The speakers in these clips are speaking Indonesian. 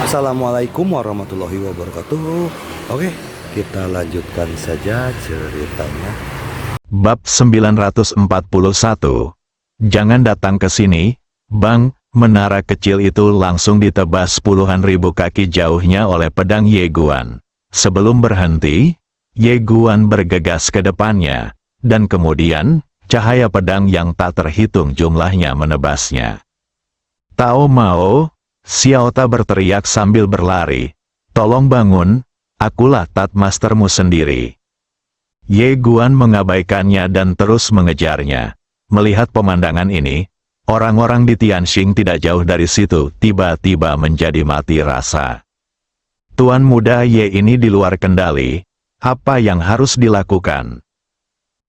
Assalamualaikum warahmatullahi wabarakatuh. Oke, kita lanjutkan saja ceritanya. Bab 941. Jangan datang ke sini, Bang. Menara kecil itu langsung ditebas puluhan ribu kaki jauhnya oleh pedang Ye Guan. Sebelum berhenti, Ye Guan bergegas ke depannya, dan kemudian, cahaya pedang yang tak terhitung jumlahnya menebasnya. Tao Mao, Xiao Ta berteriak sambil berlari. Tolong bangun, akulah Tat Mastermu sendiri. Ye Guan mengabaikannya dan terus mengejarnya. Melihat pemandangan ini, orang-orang di Tianxing tidak jauh dari situ tiba-tiba menjadi mati rasa. Tuan muda Ye ini di luar kendali, apa yang harus dilakukan?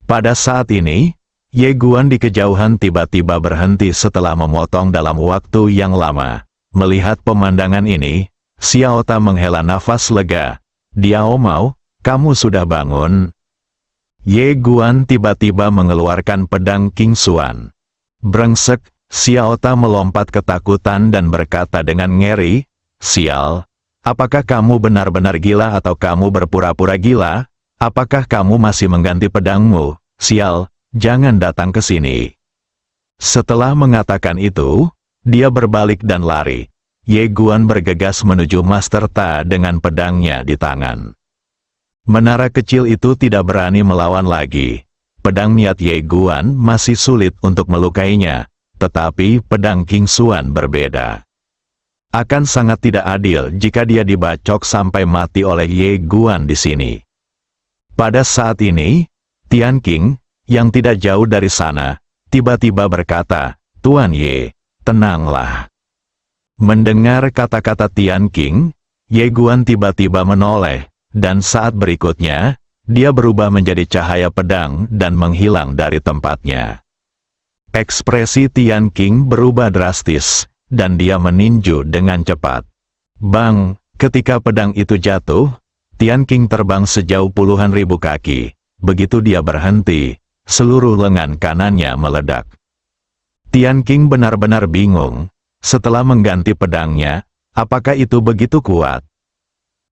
Pada saat ini, Ye Guan di kejauhan tiba-tiba berhenti setelah memotong dalam waktu yang lama. Melihat pemandangan ini, Xiao Ta menghela nafas lega. Diao Mau, kamu sudah bangun? Ye Guan tiba-tiba mengeluarkan pedang King Xuan. Brengsek, Xiao Ta melompat ketakutan dan berkata dengan ngeri, "Sial, apakah kamu benar-benar gila atau kamu berpura-pura gila? Apakah kamu masih mengganti pedangmu? Sial, jangan datang ke sini." Setelah mengatakan itu, dia berbalik dan lari. Ye Guan bergegas menuju Master Ta dengan pedangnya di tangan. Menara kecil itu tidak berani melawan lagi. Pedang niat Ye Guan masih sulit untuk melukainya, tetapi pedang King Xuan berbeda. Akan sangat tidak adil jika dia dibacok sampai mati oleh Ye Guan di sini. Pada saat ini, Tian King, yang tidak jauh dari sana, tiba-tiba berkata, "Tuan Ye, tenanglah." Mendengar kata-kata Tian King, Ye Guan tiba-tiba menoleh, dan saat berikutnya, dia berubah menjadi cahaya pedang dan menghilang dari tempatnya. Ekspresi Tian King berubah drastis, dan dia meninju dengan cepat. Bang, ketika pedang itu jatuh, Tian King terbang sejauh puluhan ribu kaki. Begitu dia berhenti, seluruh lengan kanannya meledak. Tian King benar-benar bingung. Setelah mengganti pedangnya, apakah itu begitu kuat?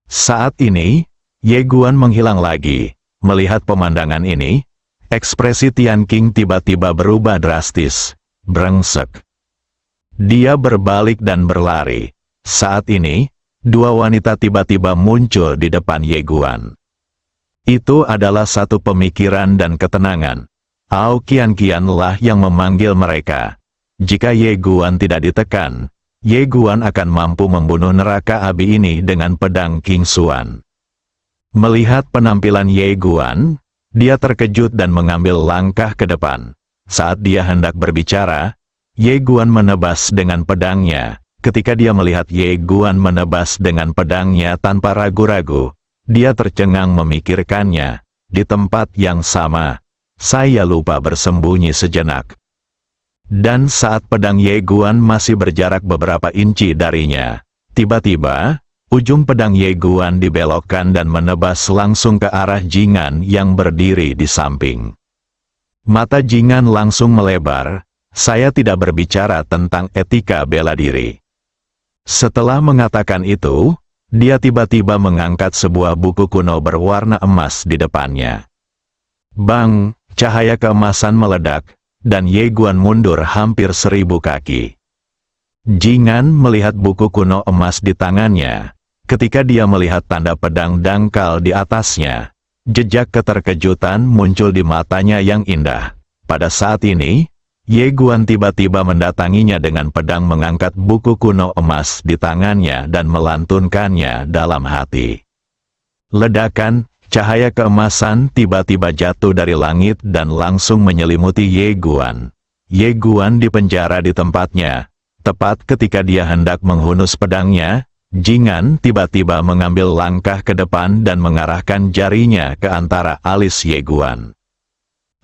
Saat ini, Ye Guan menghilang lagi. Melihat pemandangan ini, ekspresi Tian King tiba-tiba berubah drastis. Brengsek. Dia berbalik dan berlari. Saat ini, dua wanita tiba-tiba muncul di depan Ye Guan. Itu adalah satu pemikiran dan ketenangan. Ao Qian lah yang memanggil mereka. Jika Ye Guan tidak ditekan, Ye Guan akan mampu membunuh neraka api ini dengan pedang King Xuan. Melihat penampilan Ye Guan, dia terkejut dan mengambil langkah ke depan. Saat dia hendak berbicara, Ye Guan menebas dengan pedangnya. Ketika dia melihat Ye Guan menebas dengan pedangnya tanpa ragu-ragu, dia tercengang memikirkannya. Di tempat yang sama, saya lupa bersembunyi sejenak. Dan saat pedang Ye Guan masih berjarak beberapa inci darinya, tiba-tiba, ujung pedang Ye Guan dibelokkan dan menebas langsung ke arah Jingan yang berdiri di samping. Mata Jingan langsung melebar. Saya tidak berbicara tentang etika bela diri. Setelah mengatakan itu, dia tiba-tiba mengangkat sebuah buku kuno berwarna emas di depannya. Bang, cahaya keemasan meledak, dan Ye Guan mundur hampir 1000 kaki. Jingan melihat buku kuno emas di tangannya. Ketika dia melihat tanda pedang dangkal di atasnya, jejak keterkejutan muncul di matanya yang indah. Pada saat ini, Ye Guan tiba-tiba mendatanginya dengan pedang mengangkat buku kuno emas di tangannya dan melantunkannya dalam hati. Ledakan, cahaya keemasan tiba-tiba jatuh dari langit dan langsung menyelimuti Ye Guan. Ye Guan dipenjara di tempatnya. Tepat ketika dia hendak menghunus pedangnya, Jingan tiba-tiba mengambil langkah ke depan dan mengarahkan jarinya ke antara alis Ye Guan.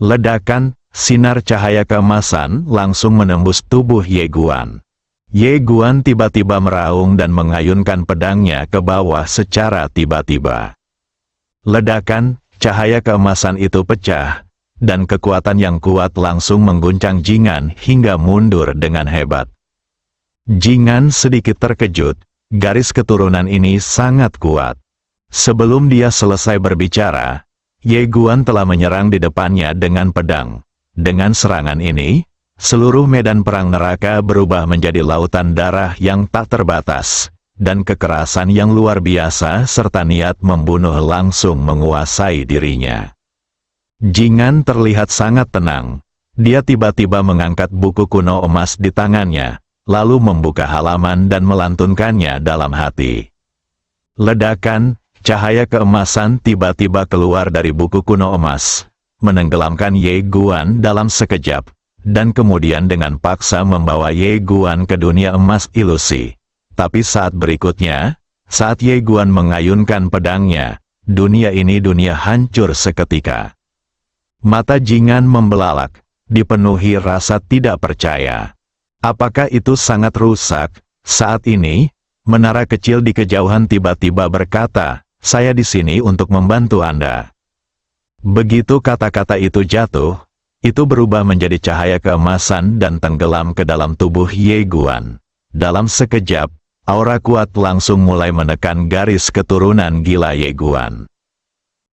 Ledakan, sinar cahaya keemasan langsung menembus tubuh Ye Guan. Ye Guan tiba-tiba meraung dan mengayunkan pedangnya ke bawah secara tiba-tiba. Ledakan, cahaya keemasan itu pecah, dan kekuatan yang kuat langsung mengguncang Jingan hingga mundur dengan hebat. Jingan sedikit terkejut. garis keturunan ini sangat kuat. Sebelum dia selesai berbicara, Ye Guan telah menyerang di depannya dengan pedang. Dengan serangan ini, seluruh medan perang neraka berubah menjadi lautan darah yang tak terbatas, dan kekerasan yang luar biasa serta niat membunuh langsung menguasai dirinya. Jingan terlihat sangat tenang. Dia tiba-tiba mengangkat buku kuno emas di tangannya, lalu membuka halaman dan melantunkannya dalam hati. Ledakan, cahaya keemasan tiba-tiba keluar dari buku kuno emas, menenggelamkan Ye Guan dalam sekejap, dan kemudian dengan paksa membawa Ye Guan ke dunia emas ilusi. Tapi saat berikutnya, saat Ye Guan mengayunkan pedangnya, dunia hancur seketika. Mata Jingan membelalak, dipenuhi rasa tidak percaya. Apakah itu sangat rusak? Saat ini, menara kecil di kejauhan tiba-tiba berkata, "Saya di sini untuk membantu Anda." Begitu kata-kata itu jatuh, itu berubah menjadi cahaya keemasan dan tenggelam ke dalam tubuh Ye Guan. Dalam sekejap, aura kuat langsung mulai menekan garis keturunan gila Ye Guan.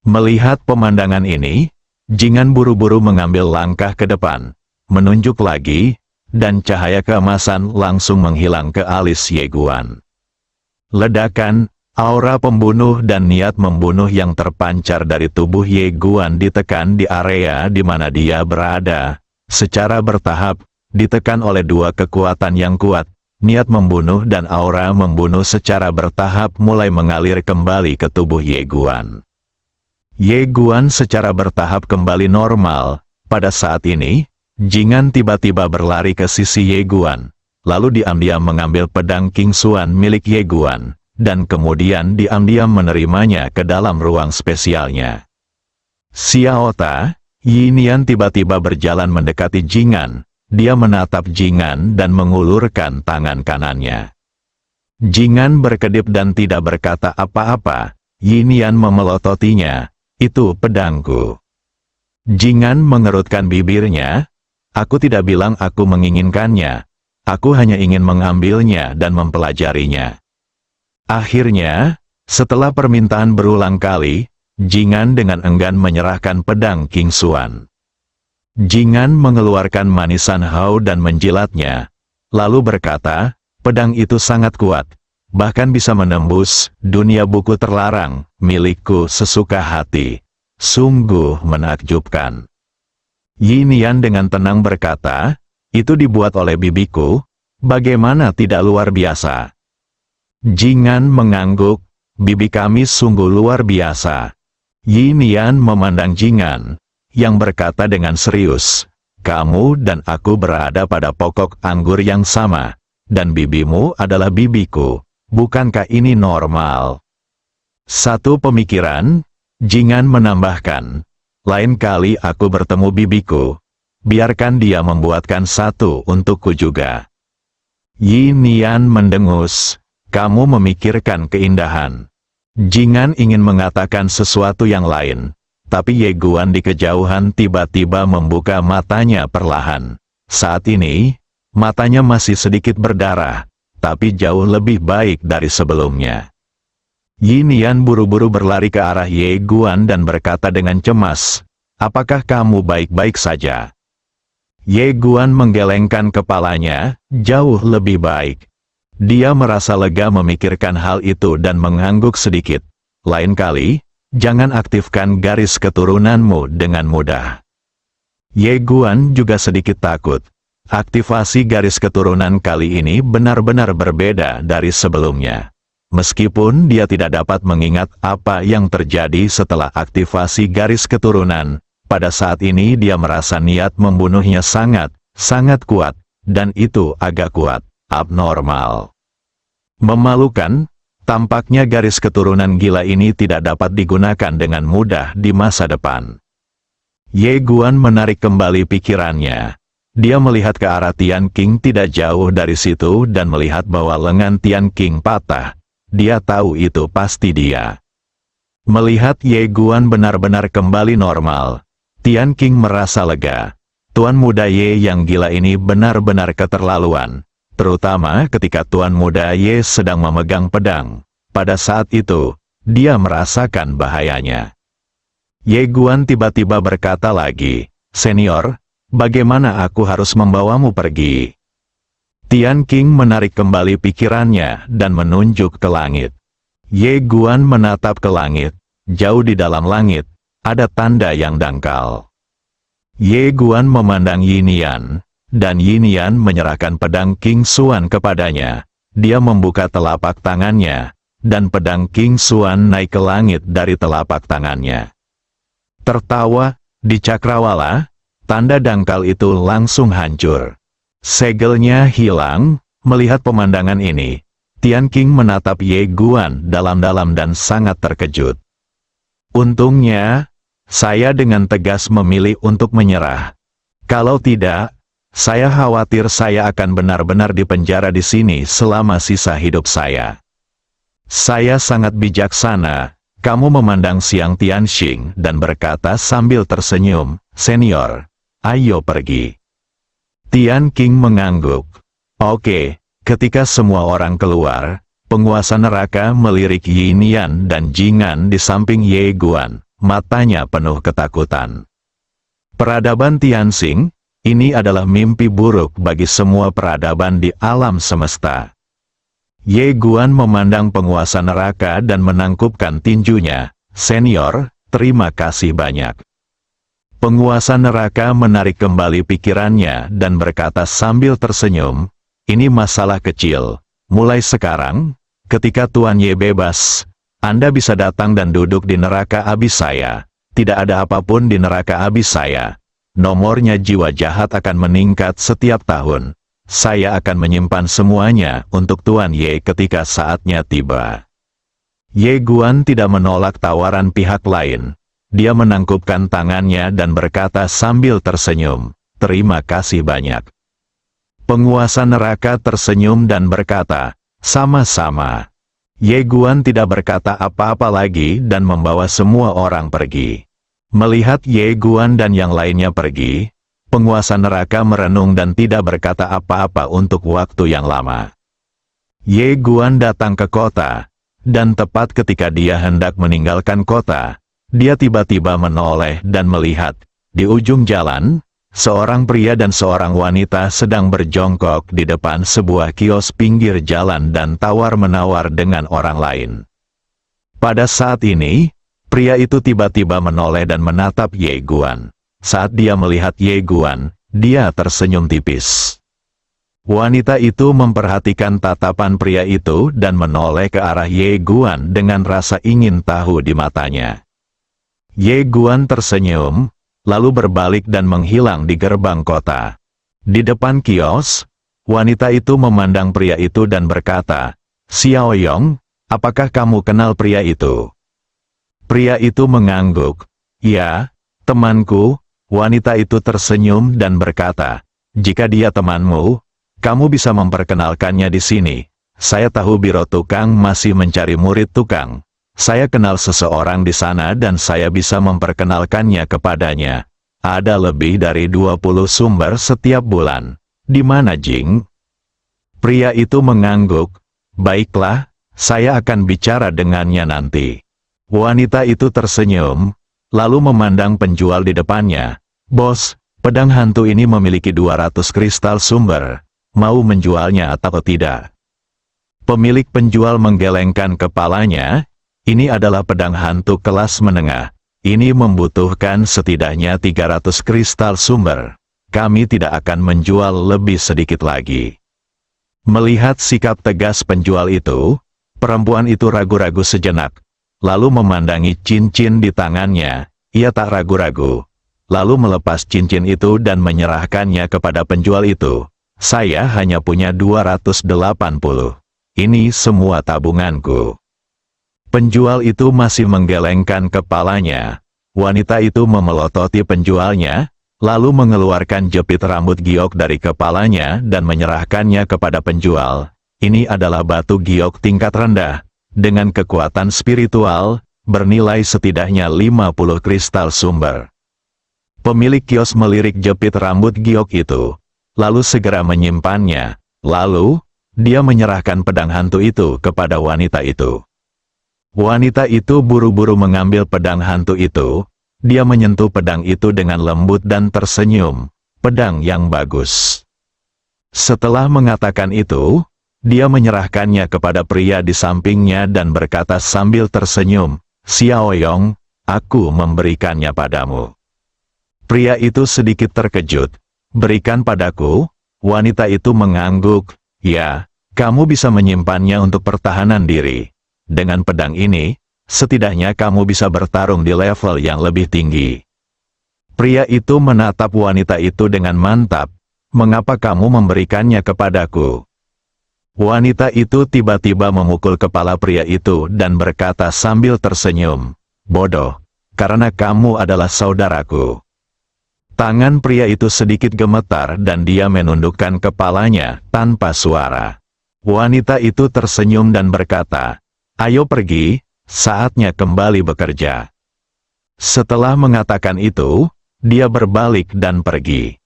Melihat pemandangan ini, Jingan buru-buru mengambil langkah ke depan, menunjuk lagi, dan cahaya keemasan langsung menghilang ke alis Ye Guan. Ledakan, aura pembunuh dan niat membunuh yang terpancar dari tubuh Ye Guan ditekan di area di mana dia berada, secara bertahap, ditekan oleh dua kekuatan yang kuat. Niat membunuh dan aura membunuh secara bertahap mulai mengalir kembali ke tubuh Ye Guan. Ye Guan secara bertahap kembali normal. Pada saat ini, Jingan tiba-tiba berlari ke sisi Ye Guan, lalu diam-diam mengambil pedang King Xuan milik Ye Guan, dan kemudian diam-diam menerimanya ke dalam ruang spesialnya. Xiao Ta, Yinian tiba-tiba berjalan mendekati Jingan. Dia menatap Jingan dan mengulurkan tangan kanannya. Jingan berkedip dan tidak berkata apa-apa. Yinian memelototinya. "Itu pedangku." Jingan mengerutkan bibirnya. "Aku tidak bilang aku menginginkannya. Aku hanya ingin mengambilnya dan mempelajarinya." Akhirnya, setelah permintaan berulang kali, Jingan dengan enggan menyerahkan pedang King Xuan. Jingan mengeluarkan manisan hau dan menjilatnya, lalu berkata, "Pedang itu sangat kuat, bahkan bisa menembus dunia buku terlarang, milikku sesuka hati. Sungguh menakjubkan." Yinian dengan tenang berkata, "Itu dibuat oleh bibiku, bagaimana tidak luar biasa?" Jingan mengangguk, "Bibi kami sungguh luar biasa." Yinian memandang Jingan, yang berkata dengan serius, "Kamu dan aku berada pada pokok anggur yang sama, dan bibimu adalah bibiku. Bukankah ini normal?" Satu pemikiran, Jingan menambahkan, "Lain kali aku bertemu bibiku, biarkan dia membuatkan satu untukku juga." Yinian mendengus, "Kamu memikirkan keindahan." Jingan ingin mengatakan sesuatu yang lain, tapi Ye Guan di kejauhan tiba-tiba membuka matanya perlahan. Saat ini, matanya masih sedikit berdarah, tapi jauh lebih baik dari sebelumnya. Yinian buru-buru berlari ke arah Ye Guan dan berkata dengan cemas, "Apakah kamu baik-baik saja?" Ye Guan menggelengkan kepalanya, "Jauh lebih baik." Dia merasa lega memikirkan hal itu dan mengangguk sedikit. "Lain kali, jangan aktifkan garis keturunanmu dengan mudah." Ye Guan juga sedikit takut. Aktivasi garis keturunan kali ini benar-benar berbeda dari sebelumnya. Meskipun dia tidak dapat mengingat apa yang terjadi setelah aktivasi garis keturunan, pada saat ini dia merasa niat membunuhnya sangat kuat, dan itu agak kuat. Abnormal. Memalukan, tampaknya garis keturunan gila ini tidak dapat digunakan dengan mudah di masa depan. Ye Guan menarik kembali pikirannya. Dia melihat ke arah Tian Qing tidak jauh dari situ dan melihat bahwa lengan Tian Qing patah. Dia tahu itu pasti dia. Melihat Ye Guan benar-benar kembali normal, Tian Qing merasa lega. Tuan muda Ye yang gila ini benar-benar keterlaluan. terutama ketika Tuan Muda Ye sedang memegang pedang. Pada saat itu, dia merasakan bahayanya. Ye Guan tiba-tiba berkata lagi, "Senior, bagaimana aku harus membawamu pergi?" Tian Qing menarik kembali pikirannya dan menunjuk ke langit. Ye Guan menatap ke langit. Jauh di dalam langit, ada tanda yang dangkal. Ye Guan memandang Yin Yan, dan Yin Yan menyerahkan pedang King Xuan kepadanya. Dia membuka telapak tangannya, dan pedang King Xuan naik ke langit dari telapak tangannya. Tertawa, di cakrawala, tanda dangkal itu langsung hancur. Segelnya hilang. Melihat pemandangan ini, Tian Qing menatap Ye Guan dalam-dalam dan sangat terkejut. Untungnya, saya dengan tegas memilih untuk menyerah. Kalau tidak, saya khawatir saya akan benar-benar dipenjara di sini selama sisa hidup saya. Saya sangat bijaksana. Kamu memandang Siang Tianxing dan berkata sambil tersenyum, "Senior, ayo pergi." Tian Qing mengangguk. Oke, ketika semua orang keluar, penguasa neraka melirik Yin Yan dan Jingan di samping Ye Guan, matanya penuh ketakutan. Peradaban Tianxing, ini adalah mimpi buruk bagi semua peradaban di alam semesta. Ye Guan memandang penguasa neraka dan menangkupkan tinjunya. "Senior, terima kasih banyak." Penguasa neraka menarik kembali pikirannya dan berkata sambil tersenyum, "Ini masalah kecil. Mulai sekarang, ketika Tuan Ye bebas, Anda bisa datang dan duduk di neraka abis saya. Tidak ada apapun di neraka abis saya. Nomornya jiwa jahat akan meningkat setiap tahun. Saya akan menyimpan semuanya untuk Tuan Ye ketika saatnya tiba." Ye Guan tidak menolak tawaran pihak lain. Dia menangkupkan tangannya dan berkata sambil tersenyum, "Terima kasih banyak." Penguasa neraka tersenyum dan berkata, "Sama-sama." Ye Guan tidak berkata apa-apa lagi dan membawa semua orang pergi. Melihat Ye Guan dan yang lainnya pergi, penguasa neraka merenung dan tidak berkata apa-apa untuk waktu yang lama. Ye Guan datang ke kota, dan tepat ketika dia hendak meninggalkan kota, dia tiba-tiba menoleh dan melihat, di ujung jalan, seorang pria dan seorang wanita sedang berjongkok di depan sebuah kios pinggir jalan dan tawar-menawar dengan orang lain. Pada saat ini, pria itu tiba-tiba menoleh dan menatap Ye Guan. Saat dia melihat Ye Guan, dia tersenyum tipis. Wanita itu memperhatikan tatapan pria itu dan menoleh ke arah Ye Guan dengan rasa ingin tahu di matanya. Ye Guan tersenyum, lalu berbalik dan menghilang di gerbang kota. Di depan kios, wanita itu memandang pria itu dan berkata, "Xiao Yong, apakah kamu kenal pria itu?" Pria itu mengangguk. "Ya, temanku." Wanita itu tersenyum dan berkata, "Jika dia temanmu, kamu bisa memperkenalkannya di sini. Saya tahu biro tukang masih mencari murid tukang. Saya kenal seseorang di sana dan saya bisa memperkenalkannya kepadanya. Ada lebih dari 20 sumber setiap bulan. Di mana Jing?" Pria itu mengangguk. "Baiklah, saya akan bicara dengannya nanti." Wanita itu tersenyum, lalu memandang penjual di depannya. "Bos, pedang hantu ini memiliki 200 kristal sumber. Mau menjualnya atau tidak?" Pemilik penjual menggelengkan kepalanya. "Ini adalah pedang hantu kelas menengah. Ini membutuhkan setidaknya 300 kristal sumber. Kami tidak akan menjual lebih sedikit lagi." Melihat sikap tegas penjual itu, perempuan itu ragu-ragu sejenak. Lalu memandangi cincin di tangannya, ia tak ragu-ragu. Lalu melepas cincin itu dan menyerahkannya kepada penjual itu. "Saya hanya punya 280. Ini semua tabunganku." Penjual itu masih menggelengkan kepalanya. Wanita itu memelototi penjualnya, lalu mengeluarkan jepit rambut giok dari kepalanya dan menyerahkannya kepada penjual. Ini adalah batu giok tingkat rendah, dengan kekuatan spiritual, bernilai setidaknya 50 kristal sumber. Pemilik kios melirik jepit rambut giok itu, lalu segera menyimpannya. Lalu, dia menyerahkan pedang hantu itu kepada wanita itu. Wanita itu buru-buru mengambil pedang hantu itu. Dia menyentuh pedang itu dengan lembut dan tersenyum. Pedang yang bagus. Setelah mengatakan itu, dia menyerahkannya kepada pria di sampingnya dan berkata sambil tersenyum, "Xiaoyong, aku memberikannya padamu." Pria itu sedikit terkejut. "Berikan padaku?" Wanita itu mengangguk, "Ya, kamu bisa menyimpannya untuk pertahanan diri. Dengan pedang ini, setidaknya kamu bisa bertarung di level yang lebih tinggi." Pria itu menatap wanita itu dengan mantap. "Mengapa kamu memberikannya kepadaku?" Wanita itu tiba-tiba memukul kepala pria itu dan berkata sambil tersenyum, "Bodoh, karena kamu adalah saudaraku." Tangan pria itu sedikit gemetar dan dia menundukkan kepalanya tanpa suara. Wanita itu tersenyum dan berkata, "Ayo pergi, saatnya kembali bekerja." Setelah mengatakan itu, dia berbalik dan pergi.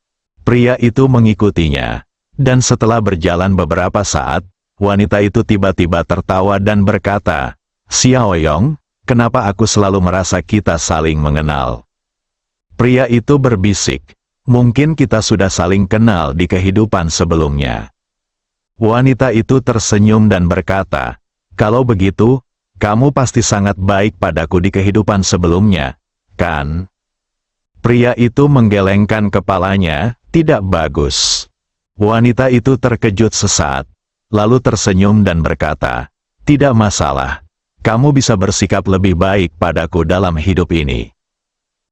Pria itu mengikutinya, dan setelah berjalan beberapa saat, wanita itu tiba-tiba tertawa dan berkata, "Xiaoyong, kenapa aku selalu merasa kita saling mengenal?" Pria itu berbisik, "Mungkin kita sudah saling kenal di kehidupan sebelumnya." Wanita itu tersenyum dan berkata, "Kalau begitu, kamu pasti sangat baik padaku di kehidupan sebelumnya, kan?" Pria itu menggelengkan kepalanya, "Tidak bagus." Wanita itu terkejut sesaat, lalu tersenyum dan berkata, "Tidak masalah, kamu bisa bersikap lebih baik padaku dalam hidup ini."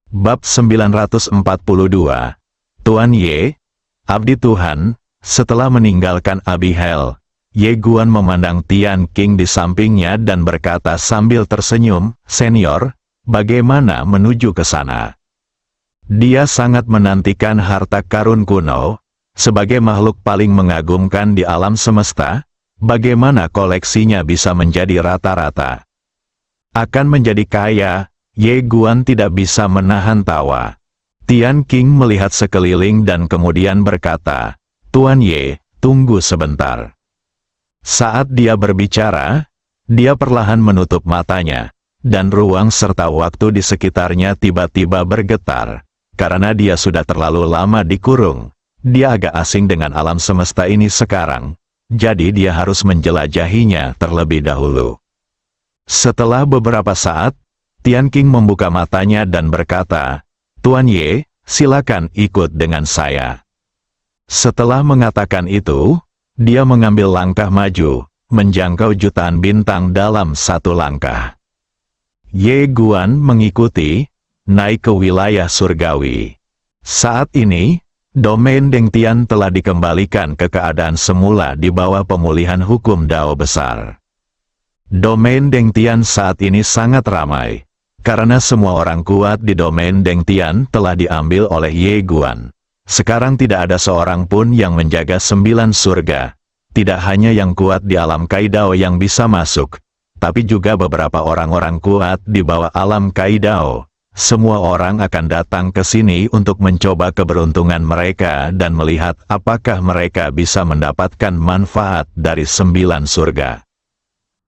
Bab 942. Tuan Ye, abdi Tuhan, setelah meninggalkan Abihail, Ye Guan memandang Tian Qing di sampingnya dan berkata sambil tersenyum, "Senior, bagaimana menuju ke sana?" Dia sangat menantikan harta karun kuno. Sebagai makhluk paling mengagumkan di alam semesta, bagaimana koleksinya bisa menjadi rata-rata? Akan menjadi kaya, Ye Guan tidak bisa menahan tawa. Tian Qing melihat sekeliling dan kemudian berkata, "Tuan Ye, tunggu sebentar." Saat dia berbicara, dia perlahan menutup matanya, dan ruang serta waktu di sekitarnya tiba-tiba bergetar. Karena dia sudah terlalu lama dikurung, dia agak asing dengan alam semesta ini sekarang, jadi dia harus menjelajahinya terlebih dahulu. Setelah beberapa saat, Tian Qing membuka matanya dan berkata, "Tuan Ye, silakan ikut dengan saya." Setelah mengatakan itu, dia mengambil langkah maju, menjangkau jutaan bintang dalam satu langkah. Ye Guan mengikuti, naik ke wilayah surgawi. Saat ini, domain Dengtian telah dikembalikan ke keadaan semula di bawah pemulihan hukum Dao besar. Domain Dengtian saat ini sangat ramai, karena semua orang kuat di domain Dengtian telah diambil oleh Ye Guan. Sekarang tidak ada seorang pun yang menjaga 9 surga. Tidak hanya yang kuat di alam Kaidao yang bisa masuk, tapi juga beberapa orang-orang kuat di bawah alam Kaidao. Semua orang akan datang ke sini untuk mencoba keberuntungan mereka dan melihat apakah mereka bisa mendapatkan manfaat dari 9 surga.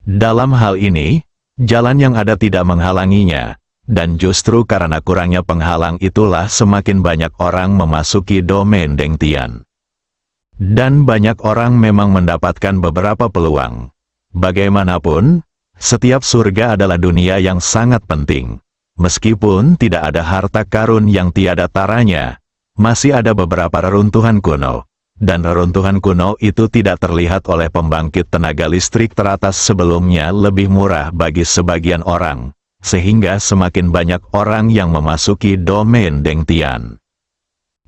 Dalam hal ini, jalan yang ada tidak menghalanginya, dan justru karena kurangnya penghalang itulah semakin banyak orang memasuki domain Dengtian. Dan banyak orang memang mendapatkan beberapa peluang. Bagaimanapun, setiap surga adalah dunia yang sangat penting. Meskipun tidak ada harta karun yang tiada taranya, masih ada beberapa reruntuhan kuno, dan reruntuhan kuno itu tidak terlihat oleh pembangkit tenaga listrik teratas sebelumnya lebih murah bagi sebagian orang, sehingga semakin banyak orang yang memasuki domain Dengtian.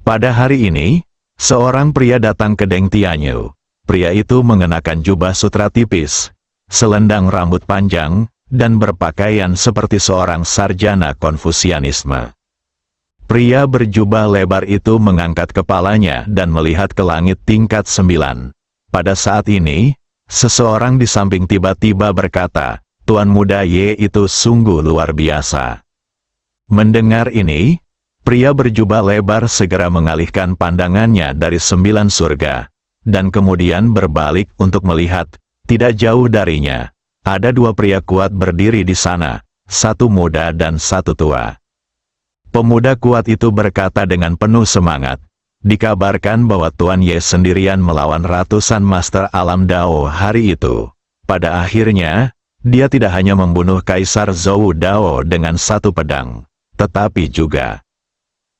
Pada hari ini, seorang pria datang ke Dengtianyu. Pria itu mengenakan jubah sutra tipis, selendang rambut panjang, dan berpakaian seperti seorang sarjana Konfusianisme. Pria berjubah lebar itu mengangkat kepalanya dan melihat ke langit tingkat 9. Pada saat ini, seseorang di samping tiba-tiba berkata, "Tuan muda Ye itu sungguh luar biasa." Mendengar ini, pria berjubah lebar segera mengalihkan pandangannya dari 9 surga. dan kemudian berbalik untuk melihat. Tidak jauh darinya, ada dua pria kuat berdiri di sana, satu muda dan satu tua. Pemuda kuat itu berkata dengan penuh semangat, dikabarkan bahwa Tuan Ye sendirian melawan ratusan master alam Dao hari itu. Pada akhirnya, dia tidak hanya membunuh Kaisar Zhou Dao dengan satu pedang, tetapi juga.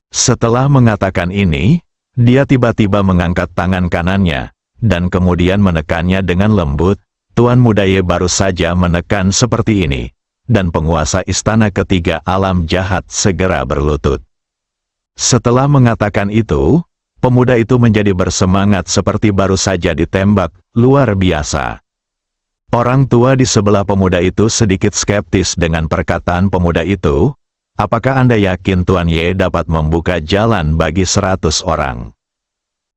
Setelah mengatakan ini, dia tiba-tiba mengangkat tangan kanannya, dan kemudian menekannya dengan lembut. Tuan Muda Ye baru saja menekan seperti ini, dan penguasa istana ketiga alam jahat segera berlutut. Setelah mengatakan itu, pemuda itu menjadi bersemangat seperti baru saja ditembak, luar biasa. Orang tua di sebelah pemuda itu sedikit skeptis dengan perkataan pemuda itu. Apakah Anda yakin Tuan Ye dapat membuka jalan bagi 100 orang?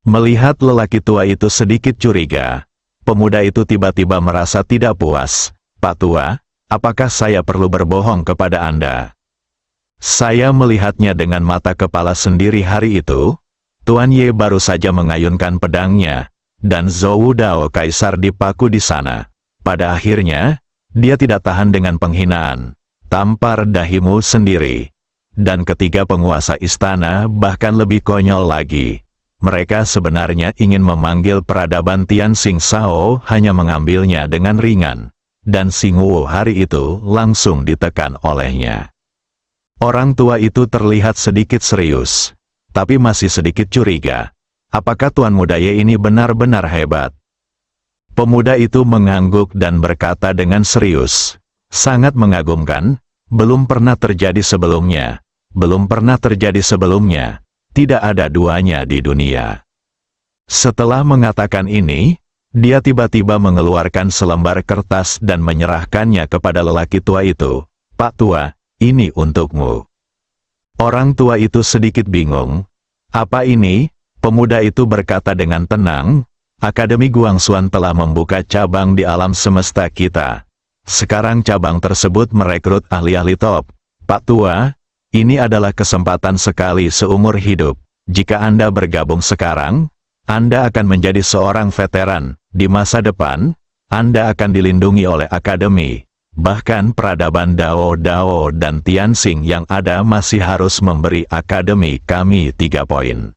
Melihat lelaki tua itu sedikit curiga, pemuda itu tiba-tiba merasa tidak puas. Pak tua, apakah saya perlu berbohong kepada Anda? Saya melihatnya dengan mata kepala sendiri hari itu. Tuan Ye baru saja mengayunkan pedangnya, dan Zhou Dao Kaisar dipaku di sana. Pada akhirnya, dia tidak tahan dengan penghinaan. Tampar dahimu sendiri. Dan ketiga penguasa istana bahkan lebih konyol lagi. Mereka sebenarnya ingin memanggil peradaban Tian Xing Shao, hanya mengambilnya dengan ringan. Dan Xing Wu hari itu langsung ditekan olehnya. Orang tua itu terlihat sedikit serius, tapi masih sedikit curiga. Apakah Tuan Muda Ye ini benar-benar hebat? Pemuda itu mengangguk dan berkata dengan serius, sangat mengagumkan, belum pernah terjadi sebelumnya. Belum pernah terjadi sebelumnya. Tidak ada duanya di dunia. Setelah mengatakan ini, dia tiba-tiba mengeluarkan selembar kertas dan menyerahkannya kepada lelaki tua itu. Pak tua, ini untukmu. Orang tua itu sedikit bingung. Apa ini? Pemuda itu berkata dengan tenang, Akademi Guangxuan telah membuka cabang di alam semesta kita. Sekarang cabang tersebut merekrut ahli-ahli top. Pak tua, ini adalah kesempatan sekali seumur hidup. Jika Anda bergabung sekarang, Anda akan menjadi seorang veteran. Di masa depan, Anda akan dilindungi oleh akademi. Bahkan peradaban Dao dan Tianxing yang ada masih harus memberi akademi kami 3 poin.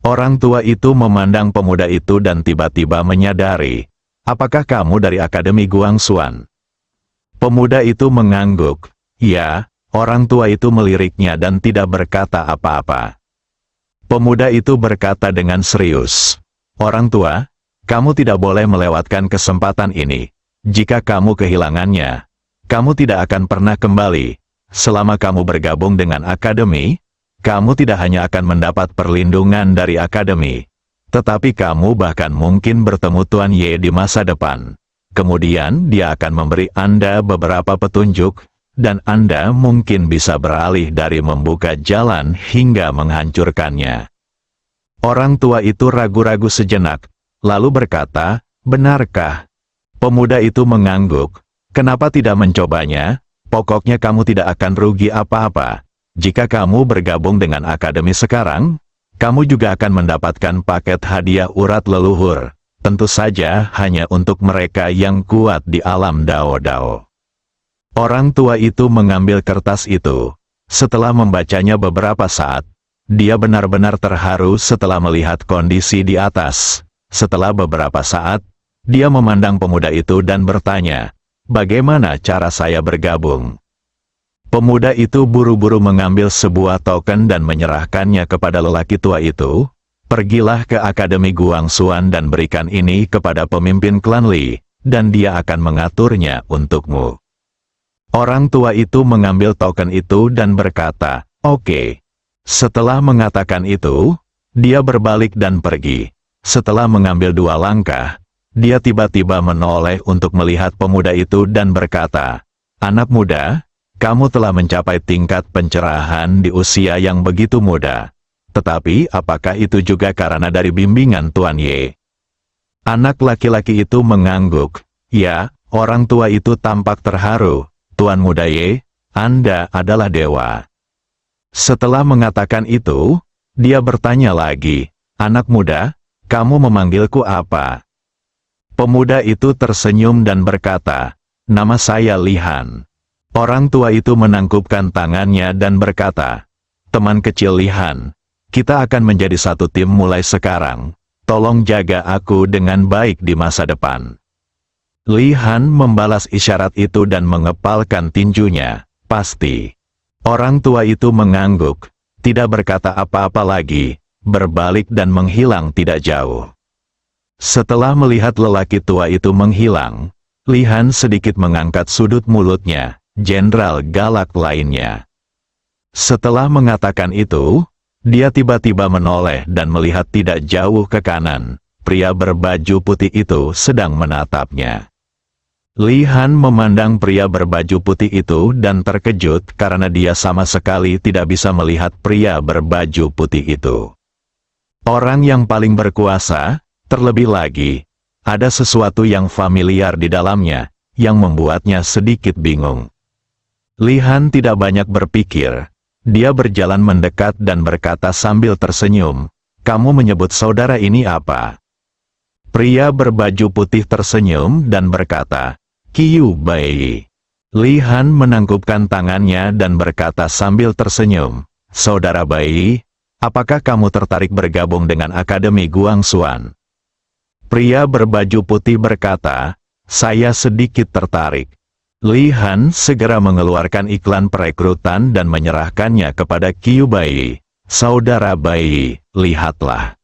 Orang tua itu memandang pemuda itu dan tiba-tiba menyadari, apakah kamu dari Akademi Guangxuan? Pemuda itu mengangguk. Ya. Orang tua itu meliriknya dan tidak berkata apa-apa. Pemuda itu berkata dengan serius, orang tua, kamu tidak boleh melewatkan kesempatan ini. Jika kamu kehilangannya, kamu tidak akan pernah kembali. Selama kamu bergabung dengan akademi, kamu tidak hanya akan mendapat perlindungan dari akademi, tetapi kamu bahkan mungkin bertemu Tuan Ye di masa depan. Kemudian dia akan memberi Anda beberapa petunjuk, dan Anda mungkin bisa beralih dari membuka jalan hingga menghancurkannya. Orang tua itu ragu-ragu sejenak, lalu berkata, benarkah? Pemuda itu mengangguk, kenapa tidak mencobanya? Pokoknya kamu tidak akan rugi apa-apa. Jika kamu bergabung dengan akademi sekarang, kamu juga akan mendapatkan paket hadiah urat leluhur. Tentu saja hanya untuk mereka yang kuat di alam Dao. Orang tua itu mengambil kertas itu. Setelah membacanya beberapa saat, dia benar-benar terharu setelah melihat kondisi di atas. Setelah beberapa saat, dia memandang pemuda itu dan bertanya, bagaimana cara saya bergabung? Pemuda itu buru-buru mengambil sebuah token dan menyerahkannya kepada lelaki tua itu. Pergilah ke Akademi Guangxuan dan berikan ini kepada pemimpin klan Li, dan dia akan mengaturnya untukmu. Orang tua itu mengambil token itu dan berkata, oke. Setelah mengatakan itu, dia berbalik dan pergi. Setelah mengambil 2 langkah, dia tiba-tiba menoleh untuk melihat pemuda itu dan berkata, anak muda, kamu telah mencapai tingkat pencerahan di usia yang begitu muda. Tetapi apakah itu juga karena dari bimbingan Tuan Ye? Anak laki-laki itu mengangguk. Ya, orang tua itu tampak terharu. Tuan Muda Ye, Anda adalah dewa. Setelah mengatakan itu, dia bertanya lagi, anak muda, kamu memanggilku apa? Pemuda itu tersenyum dan berkata, nama saya Lihan. Orang tua itu menangkupkan tangannya dan berkata, teman kecil Lihan, kita akan menjadi satu tim mulai sekarang. Tolong jaga aku dengan baik di masa depan. Lihan membalas isyarat itu dan mengepalkan tinjunya. Pasti. Orang tua itu mengangguk, tidak berkata apa-apa lagi, berbalik dan menghilang tidak jauh. Setelah melihat lelaki tua itu menghilang, Lihan sedikit mengangkat sudut mulutnya, jenderal galak lainnya. Setelah mengatakan itu, dia tiba-tiba menoleh dan melihat tidak jauh ke kanan, pria berbaju putih itu sedang menatapnya. Lihan memandang pria berbaju putih itu dan terkejut karena dia sama sekali tidak bisa melihat pria berbaju putih itu. Orang yang paling berkuasa, terlebih lagi, ada sesuatu yang familiar di dalamnya, yang membuatnya sedikit bingung. Lihan tidak banyak berpikir, dia berjalan mendekat dan berkata sambil tersenyum, kamu menyebut saudara ini apa? Pria berbaju putih tersenyum dan berkata, Qiu Bai. Lihan menangkupkan tangannya dan berkata sambil tersenyum, saudara Bai, apakah kamu tertarik bergabung dengan Akademi Guangxuan? Pria berbaju putih berkata, saya sedikit tertarik. Lihan segera mengeluarkan iklan perekrutan dan menyerahkannya kepada Qiu Bai. Saudara Bai, lihatlah.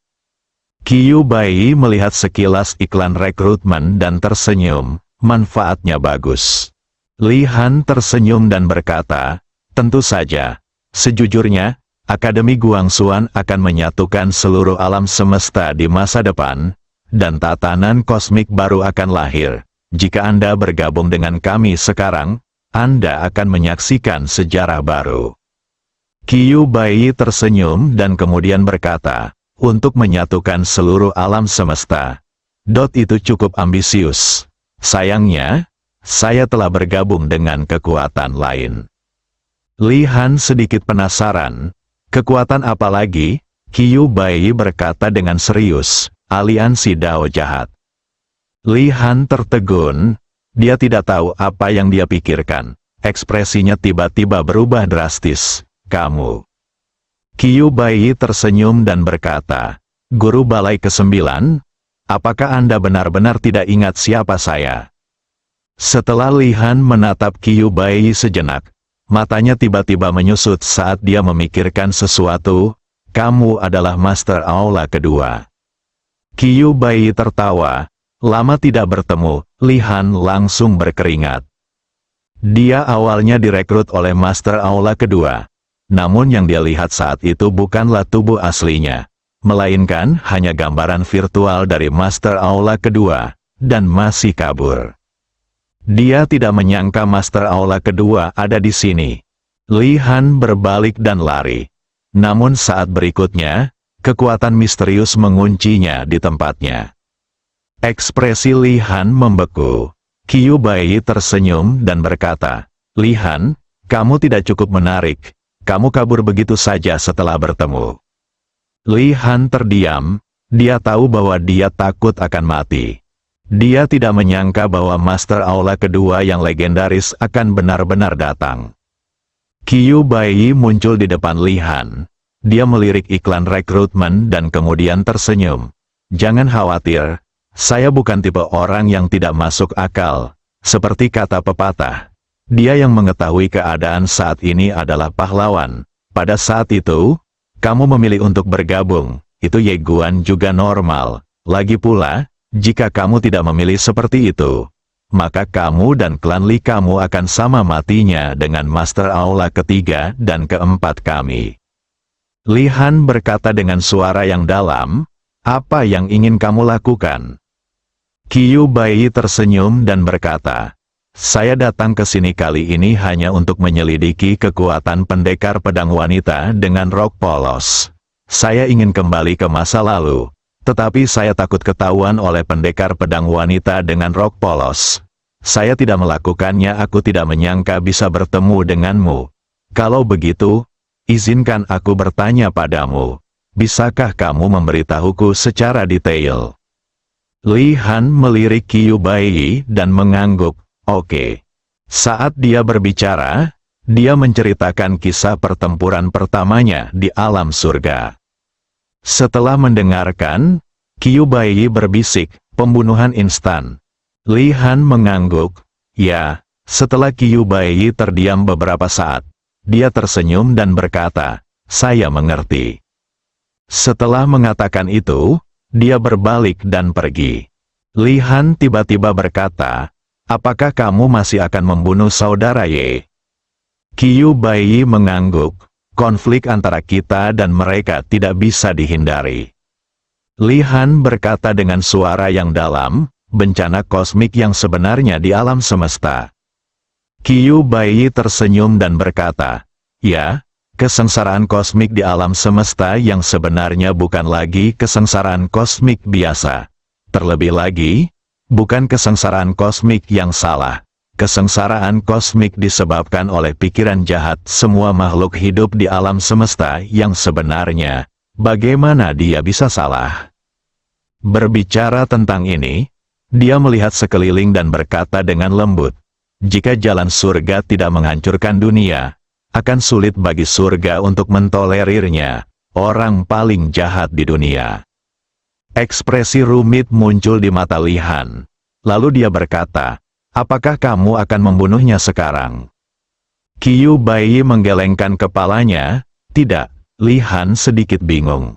Qiu Bai melihat sekilas iklan rekrutmen dan tersenyum. Manfaatnya bagus. Lihan tersenyum dan berkata, tentu saja. Sejujurnya, Akademi Guangxuan akan menyatukan seluruh alam semesta di masa depan, dan tatanan kosmik baru akan lahir. Jika Anda bergabung dengan kami sekarang, Anda akan menyaksikan sejarah baru. Qiu Bai tersenyum dan kemudian berkata, untuk menyatukan seluruh alam semesta. Itu cukup ambisius. Sayangnya, saya telah bergabung dengan kekuatan lain. Lihan sedikit penasaran, kekuatan apa lagi? Qiu Bai berkata dengan serius, aliansi Dao jahat. Lihan tertegun, dia tidak tahu apa yang dia pikirkan. Ekspresinya tiba-tiba berubah drastis. Kamu. Qiu Bai tersenyum dan berkata, Guru Balai ke-9, apakah Anda benar-benar tidak ingat siapa saya? Setelah Lihan menatap Qiu Bai sejenak, matanya tiba-tiba menyusut saat dia memikirkan sesuatu, kamu adalah Master Aula kedua. Qiu Bai tertawa, lama tidak bertemu, Lihan langsung berkeringat. Dia awalnya direkrut oleh Master Aula kedua, namun yang dia lihat saat itu bukanlah tubuh aslinya, melainkan hanya gambaran virtual dari Master Aula kedua, dan masih kabur. Dia tidak menyangka Master Aula kedua ada di sini. Lihan berbalik dan lari. Namun saat berikutnya, kekuatan misterius menguncinya di tempatnya. Ekspresi Lihan membeku. Qiu Bai tersenyum dan berkata, Lihan, kamu tidak cukup menarik. Kamu kabur begitu saja setelah bertemu. Lihan terdiam, dia tahu bahwa dia takut akan mati. Dia tidak menyangka bahwa Master Aula kedua yang legendaris akan benar-benar datang. Qiu Bai muncul di depan Lihan. Dia melirik iklan rekrutmen dan kemudian tersenyum. Jangan khawatir, saya bukan tipe orang yang tidak masuk akal. Seperti kata pepatah, dia yang mengetahui keadaan saat ini adalah pahlawan. Pada saat itu, kamu memilih untuk bergabung, itu Ye Guan juga normal. Lagi pula, jika kamu tidak memilih seperti itu, maka kamu dan klan Li kamu akan sama matinya dengan Master Aula ketiga dan keempat kami. Lihan berkata dengan suara yang dalam, apa yang ingin kamu lakukan? Qiu Bai tersenyum dan berkata, saya datang ke sini kali ini hanya untuk menyelidiki kekuatan pendekar pedang wanita dengan rok polos. Saya ingin kembali ke masa lalu. Tetapi saya takut ketahuan oleh pendekar pedang wanita dengan rok polos. Saya tidak melakukannya, aku tidak menyangka bisa bertemu denganmu. Kalau begitu, izinkan aku bertanya padamu. Bisakah kamu memberitahuku secara detail? Li Han melirik Qiu Baiyi dan mengangguk, oke. Saat dia berbicara, dia menceritakan kisah pertempuran pertamanya di alam surga. Setelah mendengarkan, Qiu Baiyi berbisik, pembunuhan instan. Li Han mengangguk, ya. Setelah Qiu Baiyi terdiam beberapa saat, dia tersenyum dan berkata, saya mengerti. Setelah mengatakan itu, dia berbalik dan pergi. Li Han tiba-tiba berkata, apakah kamu masih akan membunuh saudara Ye? Qiu Baiyi mengangguk, konflik antara kita dan mereka tidak bisa dihindari. Li Han berkata dengan suara yang dalam, bencana kosmik yang sebenarnya di alam semesta. Qiu Baiyi tersenyum dan berkata, ya, kesengsaraan kosmik di alam semesta yang sebenarnya bukan lagi kesengsaraan kosmik biasa. Terlebih lagi, bukan kesengsaraan kosmik yang salah. Kesengsaraan kosmik disebabkan oleh pikiran jahat semua makhluk hidup di alam semesta yang sebenarnya. Bagaimana dia bisa salah? Berbicara tentang ini, dia melihat sekeliling dan berkata dengan lembut, jika jalan surga tidak menghancurkan dunia, akan sulit bagi surga untuk mentolerirnya, orang paling jahat di dunia. Ekspresi rumit muncul di mata Li Han. Lalu dia berkata, apakah kamu akan membunuhnya sekarang? Qiu Baiyi menggelengkan kepalanya, tidak. Li Han sedikit bingung.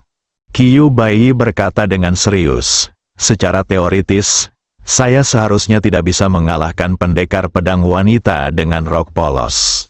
Qiu Baiyi berkata dengan serius, secara teoritis, saya seharusnya tidak bisa mengalahkan pendekar pedang wanita dengan rok polos.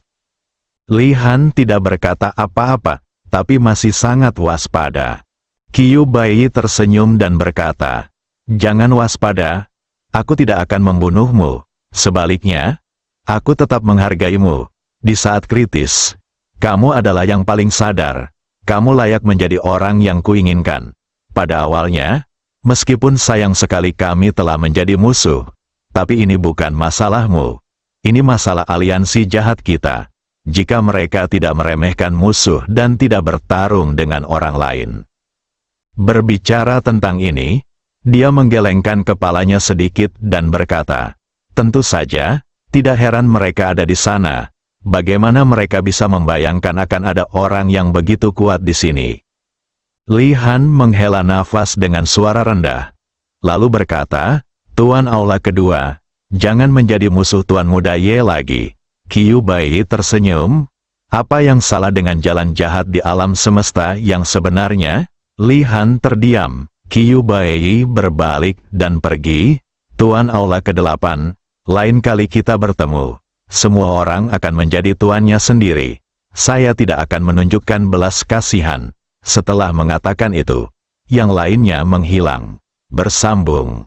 Li Han tidak berkata apa-apa, tapi masih sangat waspada. Qiu Baiyi tersenyum dan berkata, jangan waspada, aku tidak akan membunuhmu. Sebaliknya, aku tetap menghargaimu. Di saat kritis, kamu adalah yang paling sadar. Kamu layak menjadi orang yang kuinginkan. Pada awalnya, meskipun sayang sekali kami telah menjadi musuh, tapi ini bukan masalahmu. Ini masalah aliansi jahat kita. Jika mereka tidak meremehkan musuh dan tidak bertarung dengan orang lain. Berbicara tentang ini, dia menggelengkan kepalanya sedikit dan berkata, tentu saja, tidak heran mereka ada di sana. Bagaimana mereka bisa membayangkan akan ada orang yang begitu kuat di sini? Li Han menghela nafas dengan suara rendah, lalu berkata, Tuan Aula kedua, jangan menjadi musuh Tuan Muda Ye lagi. Qiu Baiyi tersenyum, apa yang salah dengan jalan jahat di alam semesta yang sebenarnya? Li Han terdiam, Qiu Baiyi berbalik dan pergi. Tuan Aula ke-8, lain kali kita bertemu, semua orang akan menjadi tuannya sendiri. Saya tidak akan menunjukkan belas kasihan. Setelah mengatakan itu, yang lainnya menghilang. Bersambung.